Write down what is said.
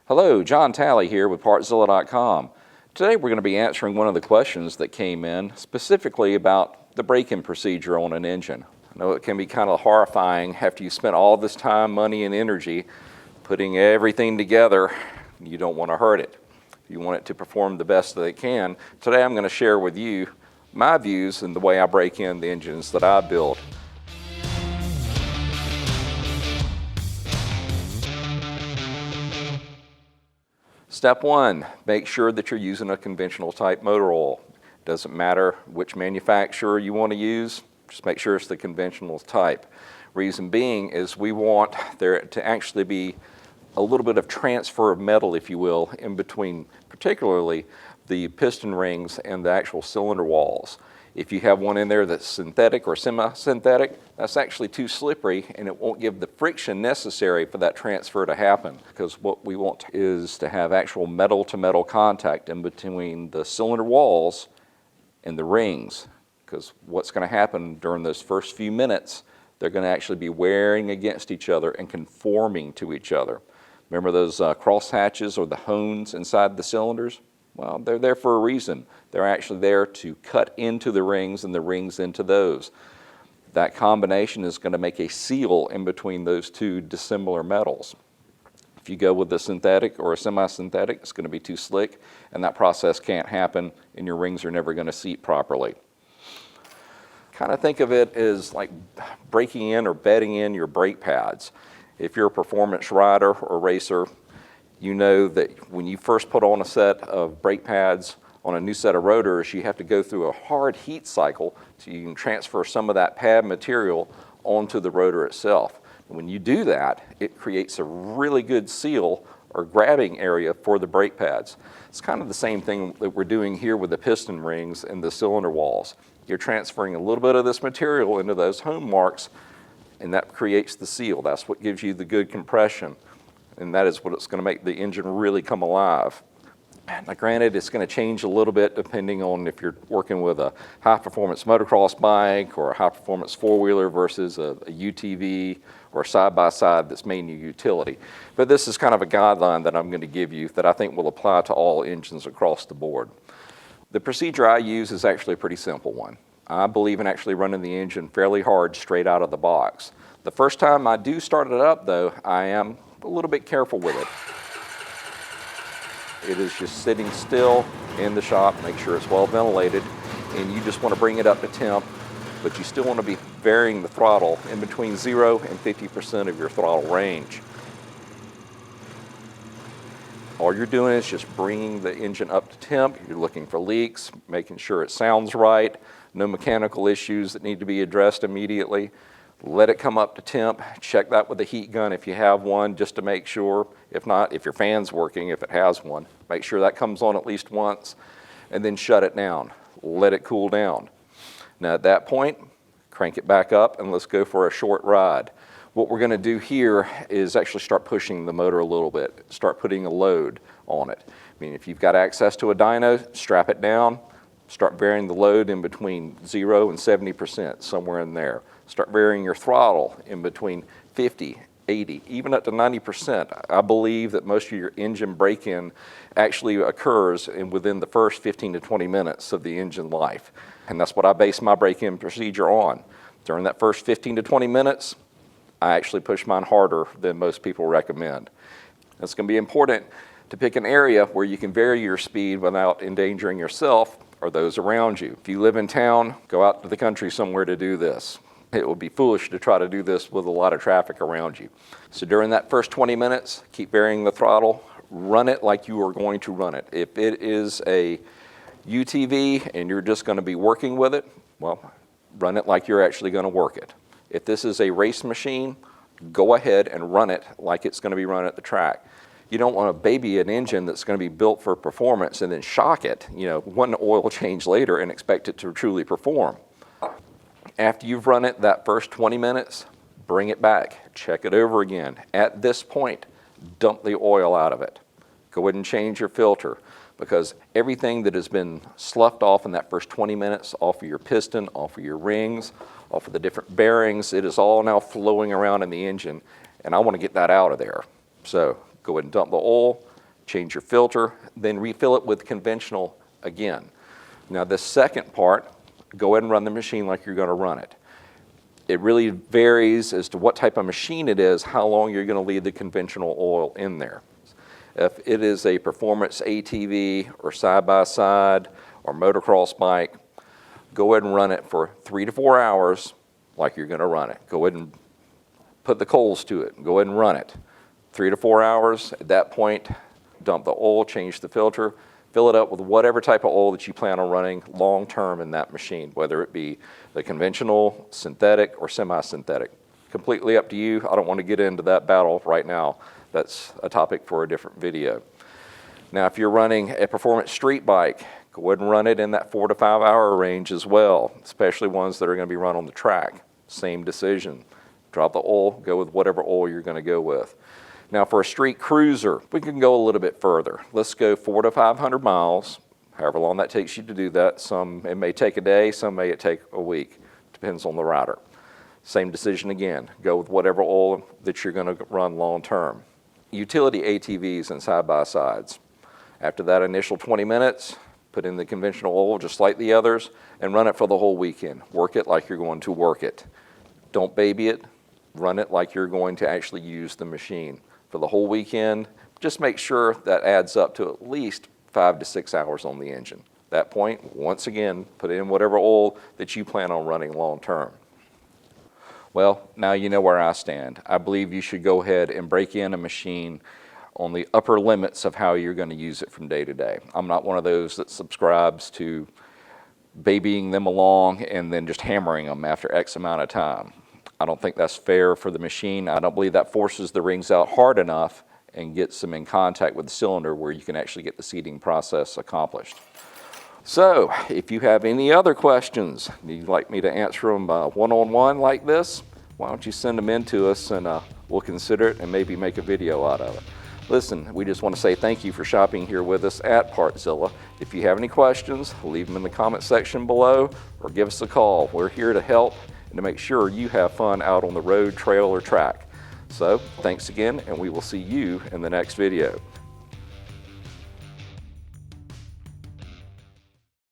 Hello, John Talley here with Partzilla.com. Today we're going to be answering one of the questions that came in specifically about the break-in procedure on an engine. I know it can be kind of horrifying after you spent all this time, money, and energy putting everything together. You don't want to hurt it. You want it to perform the best that it can. Today I'm going to share with you my views and the way I break in the engines that I build. Step one, make sure that you're using a conventional type motor oil. Doesn't matter which manufacturer you want to use, just make sure it's the conventional type. Reason being is we want there to actually be a little bit of transfer of metal, if you will, in between particularly the piston rings and the actual cylinder walls. If you have one in there that's synthetic or semi-synthetic, that's actually too slippery and it won't give the friction necessary for that transfer to happen, because what we want is to have actual metal-to-metal contact in between the cylinder walls and the rings, because what's going to happen during those first few minutes, they're going to actually be wearing against each other and conforming to each other. Remember those cross hatches or the hones inside the cylinders? Well, they're there for a reason. They're actually there to cut into the rings and the rings into those. That combination is going to make a seal in between those two dissimilar metals. If you go with a synthetic or a semi-synthetic, it's going to be too slick, and that process can't happen, and your rings are never going to seat properly. Kind of think of it as like breaking in or bedding in your brake pads. If you're a performance rider or racer, you know that when you first put on a set of brake pads on a new set of rotors, you have to go through a hard heat cycle so you can transfer some of that pad material onto the rotor itself. And when you do that, it creates a really good seal or grabbing area for the brake pads. It's kind of the same thing that we're doing here with the piston rings and the cylinder walls. You're transferring a little bit of this material into those home marks, and that creates the seal. That's what gives you the good compression, and that is what's going to make the engine really come alive. Now granted, it's going to change a little bit depending on if you're working with a high-performance motocross bike or a high-performance four-wheeler versus a UTV or a side-by-side that's mainly utility. But this is kind of a guideline that I'm going to give you that I think will apply to all engines across the board. The procedure I use is actually a pretty simple one. I believe in actually running the engine fairly hard straight out of the box. The first time I do start it up, though, I am a little bit careful with it. It is just sitting still in the shop, make sure it's well ventilated, and you just want to bring it up to temp, but you still want to be varying the throttle in between 0 and 50% of your throttle range. All you're doing is just bringing the engine up to temp. You're looking for leaks, making sure it sounds right, no mechanical issues that need to be addressed immediately. Let it come up to temp. Check that with a heat gun if you have one, just to make sure. If not, if your fan's working, if it has one, make sure that comes on at least once, and then shut it down. Let it cool down. Now at that point, crank it back up and let's go for a short ride. What we're going to do here is actually start pushing the motor a little bit, start putting a load on it. I mean, if you've got access to a dyno, strap it down, start varying the load in between 0 and 70%, somewhere in there. Start varying your throttle in between 50, 80, even up to 90%. I believe that most of your engine break-in actually occurs within the first 15 to 20 minutes of the engine life. And that's what I base my break-in procedure on. During that first 15 to 20 minutes, I actually push mine harder than most people recommend. It's going to be important to pick an area where you can vary your speed without endangering yourself or those around you. If you live in town, go out to the country somewhere to do this. It would be foolish to try to do this with a lot of traffic around you. So during that first 20 minutes, keep varying the throttle, run it like you are going to run it. If it is a UTV and you're just going to be working with it, well, run it like you're actually going to work it. If this is a race machine, go ahead and run it like it's going to be run at the track. You don't want to baby an engine that's going to be built for performance and then shock it, one oil change later and expect it to truly perform. After you've run it that first 20 minutes, bring it back, check it over again. At this point, dump the oil out of it. Go ahead and change your filter, because everything that has been sloughed off in that first 20 minutes, off of your piston, off of your rings, off of the different bearings, it is all now flowing around in the engine, and I want to get that out of there. So go ahead and dump the oil, change your filter, then refill it with conventional again. Now the second part, go ahead and run the machine like you're going to run it. It really varies as to what type of machine it is, how long you're going to leave the conventional oil in there. If it is a performance ATV or side-by-side or motocross bike, go ahead and run it for 3 to 4 hours like you're going to run it. Go ahead and put the coals to it. Go ahead and run it. 3 to 4 hours. At that point, dump the oil, change the filter, fill it up with whatever type of oil that you plan on running long term in that machine, whether it be the conventional, synthetic, or semi-synthetic. Completely up to you. I don't want to get into that battle right now. That's a topic for a different video. Now, if you're running a performance street bike, go ahead and run it in that 4 to 5 hour range as well, especially ones that are going to be run on the track. Same decision. Drop the oil, go with whatever oil you're going to go with. Now for a street cruiser, we can go a little bit further. Let's go 400 to 500 miles, however long that takes you to do that. Some, it may take a day, some may take a week. Depends on the rider. Same decision again. Go with whatever oil that you're going to run long term. Utility ATVs and side-by-sides. After that initial 20 minutes, put in the conventional oil just like the others and run it for the whole weekend. Work it like you're going to work it. Don't baby it. Run it like you're going to actually use the machine. For the whole weekend, just make sure that adds up to at least 5 to 6 hours on the engine. At that point, once again, put in whatever oil that you plan on running long term. Well, now you know where I stand. I believe you should go ahead and break in a machine on the upper limits of how you're going to use it from day to day. I'm not one of those that subscribes to babying them along and then just hammering them after X amount of time. I don't think that's fair for the machine. I don't believe that forces the rings out hard enough and gets them in contact with the cylinder where you can actually get the seating process accomplished. So, if you have any other questions, you'd like me to answer them one-on-one like this, why don't you send them in to us and we'll consider it and maybe make a video out of it. Listen, we just want to say thank you for shopping here with us at Partzilla. If you have any questions, leave them in the comment section below or give us a call. We're here to help and to make sure you have fun out on the road, trail, or track. So, thanks again, and we will see you in the next video.